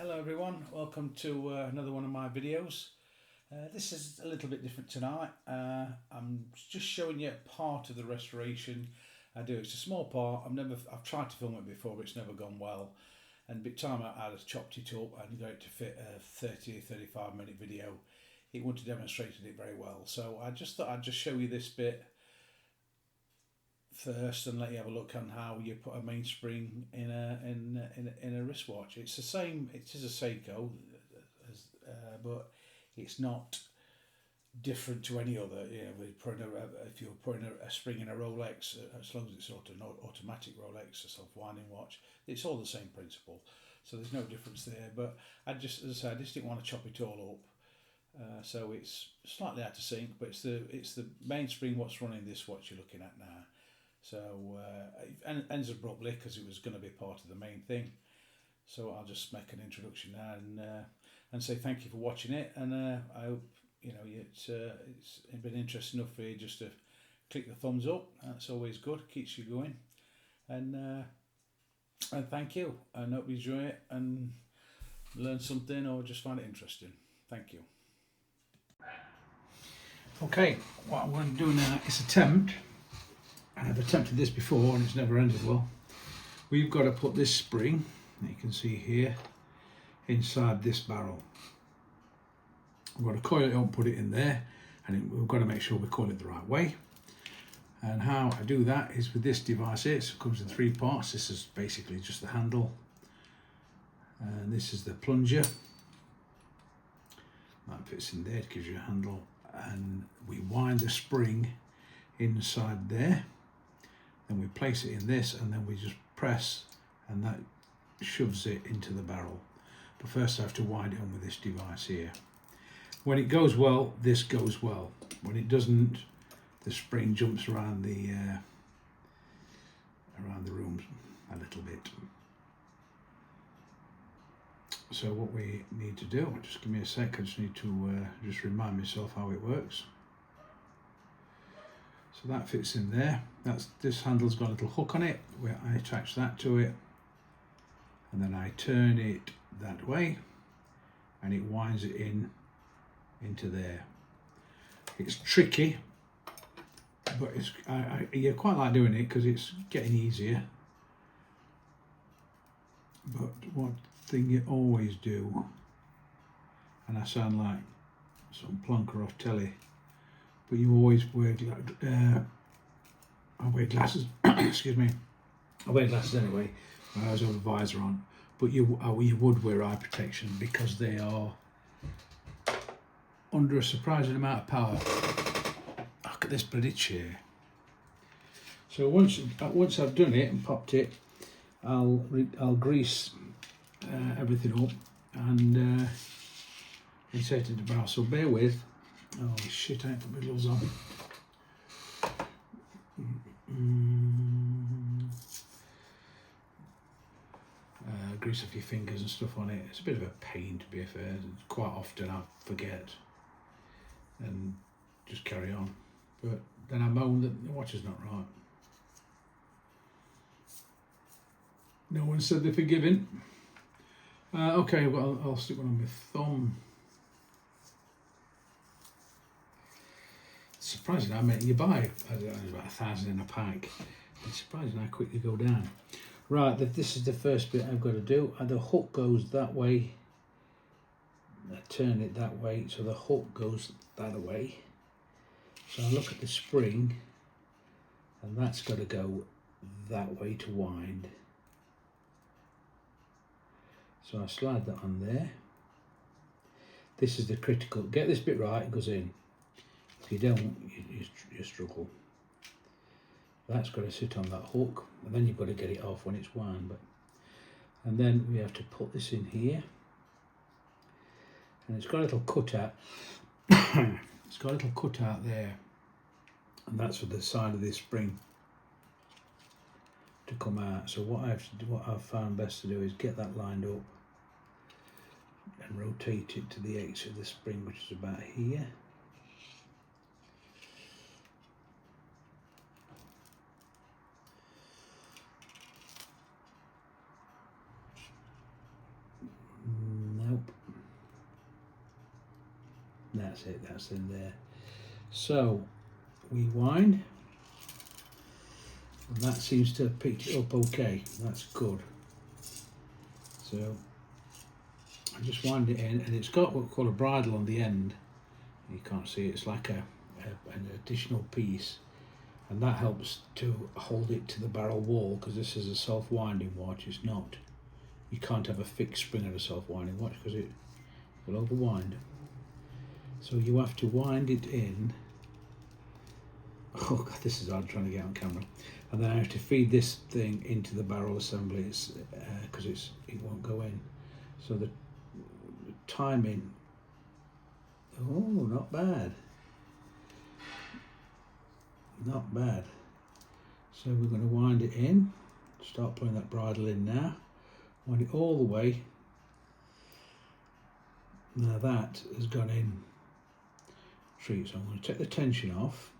Hello everyone, welcome to another one of my videos. This is a little bit different tonight. I'm just showing you part of the restoration I do. It's a small part. I've tried to film it before, but it's never gone well. And by the time I had chopped it up and got it to fit a 30-35 minute video, it wouldn't have demonstrated it very well. So I just thought I'd just show you this bit first and let you have a look on how you put a mainspring in a wristwatch. It's the same. It is a Seiko, but it's not different to any other. You know, if you're putting a spring in a Rolex, as long as it's an automatic Rolex, a self-winding watch, it's all the same principle. So there's no difference there. But I just, as I said, I just didn't want to chop it all up. So it's slightly out of sync, but it's the mainspring what's running this watch you're looking at now. So it ends abruptly because it was going to be part of the main thing. So I'll just make an introduction now and say thank you for watching it, and I hope it's been interesting enough for you just to click the thumbs up. That's always good, keeps you going, and thank you. I hope you enjoy it and learn something or just find it interesting. Thank you. Okay, what I'm going to do now is attempt. I've attempted this before and it's never ended well. We've got to put this spring, you can see here, inside this barrel. We've got to coil it up, put it in there, and we've got to make sure we coil it the right way. And how I do that is with this device here. It comes in 3 parts. This is basically just the handle, and this is the plunger. That fits in there, it gives you a handle, and we wind the spring inside there. Then we place it in this, and then we just press, and that shoves it into the barrel. But first I have to wind it on with this device here. When it goes well, this goes well. When it doesn't, the spring jumps around the room a little bit. So what we need to do, just give me a sec, I just need to just remind myself how it works. So that fits in there. This handle's got a little hook on it where I attach that to it, and then I turn it that way, and it winds it into there. It's tricky, but you quite like doing it because it's getting easier. But one thing you always do, and I sound like some plonker off telly, but you always wear I wear glasses. Excuse me. I wear glasses anyway. I always have a visor on, but you would wear eye protection because they are under a surprising amount of power. Look at this bloody chair. So once I've done it and popped it, I'll grease everything up and insert it in the barrel. So bear with. Oh shit! I ain't put my gloves on. Grease off your fingers and stuff on it. It's a bit of a pain, to be fair. Quite often I forget and just carry on, but then I moan that the watch is not right. No one said they're forgiving. Okay, well I'll stick one on my thumb. Surprising how many you buy. I don't know, about 1,000 in a pack. It's surprising how quick they go down. Right, this is the first bit I've got to do. The hook goes that way. I turn it that way, so the hook goes the other way. So I look at the spring, and that's got to go that way to wind. So I slide that on there. This is the critical. Get this bit right, it goes in. If you don't, you struggle. That's got to sit on that hook, and then you've got to get it off when it's wound. And then we have to put this in here, and it's got a little cutout. It's got a little cutout there, and that's for the side of this spring to come out. So what I've found best to do is get that lined up and rotate it to the X of the spring, which is about here. that's it, that's in there. So we wind, and that seems to have picked it up okay. That's good. So I just wind it in, and it's got what we call a bridle on the end. You can't see it. It's like an additional piece, and that helps to hold it to the barrel wall, because this is a self-winding watch. It's not. You can't have a fixed spring on a self-winding watch because it will overwind. So you have to wind it in. Oh God, this is hard trying to get on camera. And then I have to feed this thing into the barrel assembly, because it won't go in. So the timing. Oh, not bad. Not bad. So we're going to wind it in. Start putting that bridle in now. Wind it all the way. Now that has gone in tree. So I'm going to take the tension off.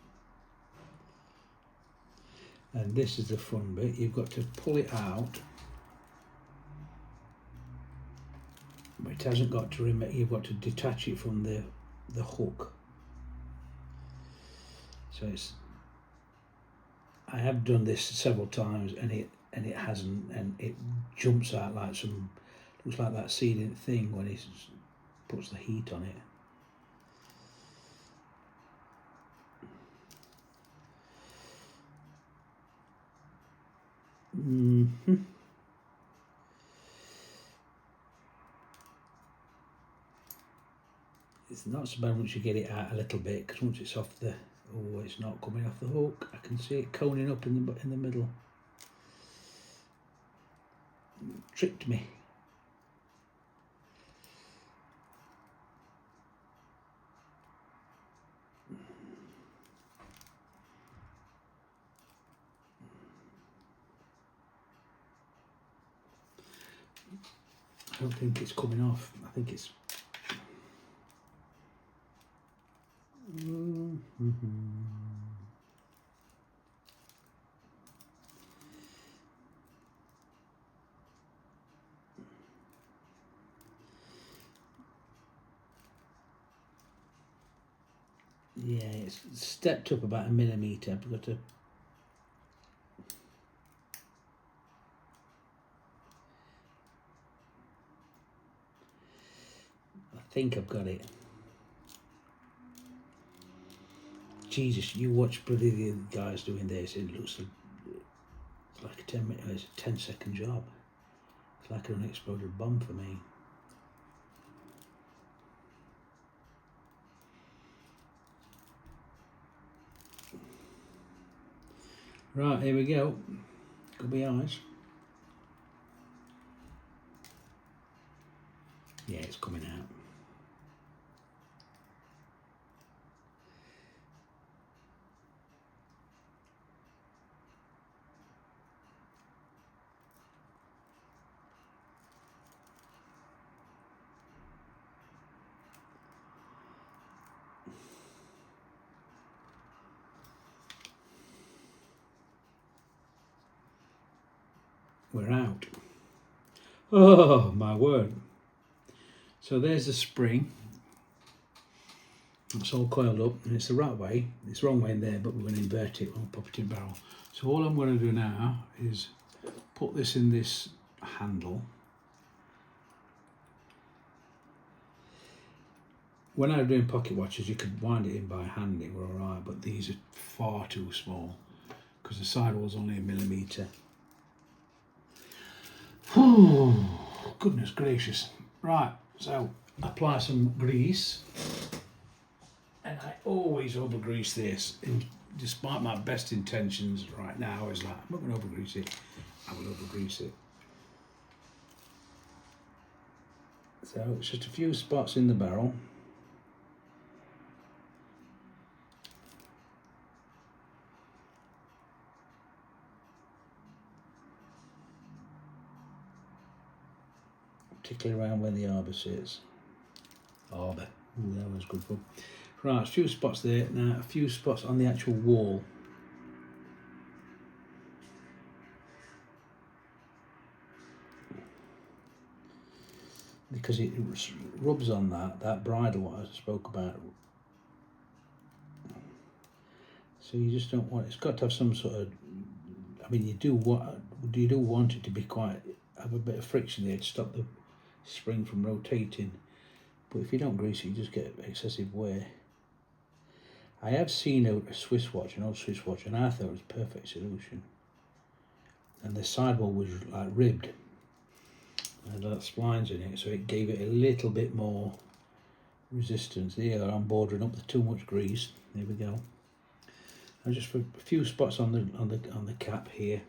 And this is the fun bit. You've got to pull it out. But it hasn't got to you've got to detach it from the hook. So I have done this several times, and it hasn't, and it jumps out like looks like that sealant thing when it puts the heat on it. It's not so bad once you get it out a little bit, because once it's off it's not coming off the hook. I can see it coning up in the middle. Tricked me. I don't think it's coming off. I think it's. Yeah, it's stepped up about 1 millimetre. I've got to. I think I've got it. Jesus, you watch bloody the guys doing this. It looks like a 10-minute. It's a 10-second job. It's like an unexploded bomb for me. Right, here we go. Could be eyes. Yeah, it's coming out. We're out. Oh my word. So there's the spring. It's all coiled up, and it's the right way. It's the wrong way in there, but we're going to invert it. We'll pop it in barrel. So all I'm going to do now is put this in this handle. When I was doing pocket watches, you could wind it in by hand, it were alright, but these are far too small because the sidewall's only 1 millimetre. Oh, goodness gracious. Right, so apply some grease. And I always over grease this, and despite my best intentions right now, is like, I'm not going to over grease it, I will over grease it. So it's just a few spots in the barrel. Particularly around where the arbor sits. Arbor, ooh, that was good fun. Right, a few spots there. Now a few spots on the actual wall. Because it rubs on that bridle what I spoke about So you just don't want, it's got to have some sort of, I mean, you do want it to be quite, have a bit of friction there to stop the spring from rotating. But if you don't grease it, you just get excessive wear. I have seen a Swiss watch, an old Swiss watch, and I thought it was a perfect solution. And the sidewall was like ribbed. And had splines in it, so it gave it a little bit more resistance. There, I'm bordering up the too much grease. There we go. And just for a few spots on the cap here.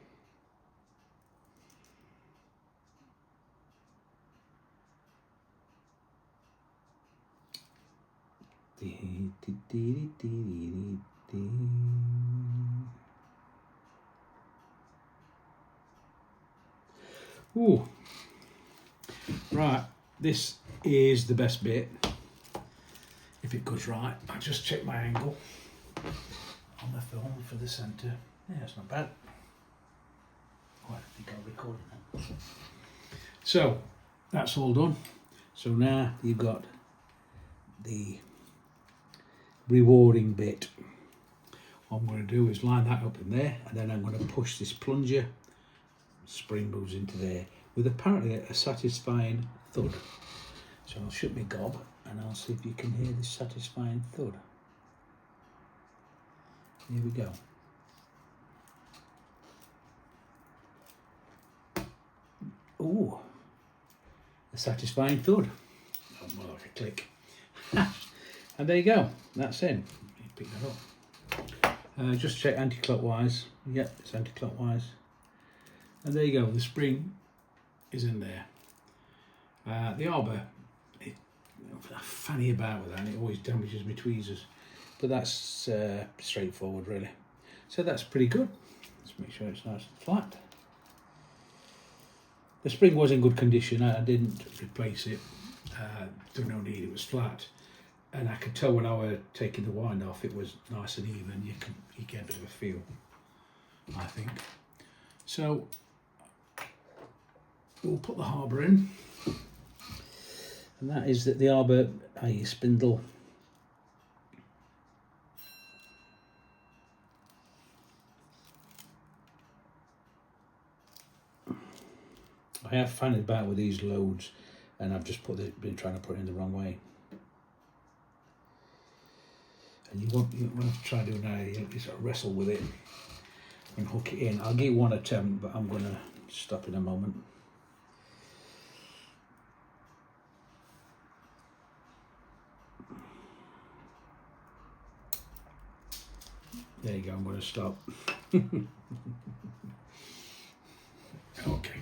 Ooh. Right, this is the best bit. If it goes right, I'll just check my angle on the film for the centre. Yeah, it's not bad. Oh, I think I'm recording that. So, that's all done. So now you've got the rewarding bit. What I'm going to do is line that up in there, and then I'm going to push this plunger, spring moves into there, with apparently a satisfying thud. So I'll shut my gob and I'll see if you can hear this satisfying thud. Here we go. Ooh, a satisfying thud. Oh, more like a click. And there you go, that's in. You pick that up. Just check anti-clockwise. Yep, it's anti-clockwise. And there you go, the spring is in there. The arbor, I fanny about with that and it always damages my tweezers. But that's straightforward really. So that's pretty good. Let's make sure it's nice and flat. The spring was in good condition, I didn't replace it. There no need, it was flat. And I could tell when I was taking the wind off, it was nice and even. You get a bit of a feel, I think. So we'll put the harbour in, and that is that the arbor, i.e. spindle, I have fanned about with these loads, and I've just been trying to put it in the wrong way. And you want to try doing that, you sort of wrestle with it and hook it in. I'll give one attempt, but I'm going to stop in a moment. There you go, I'm going to stop. Okay.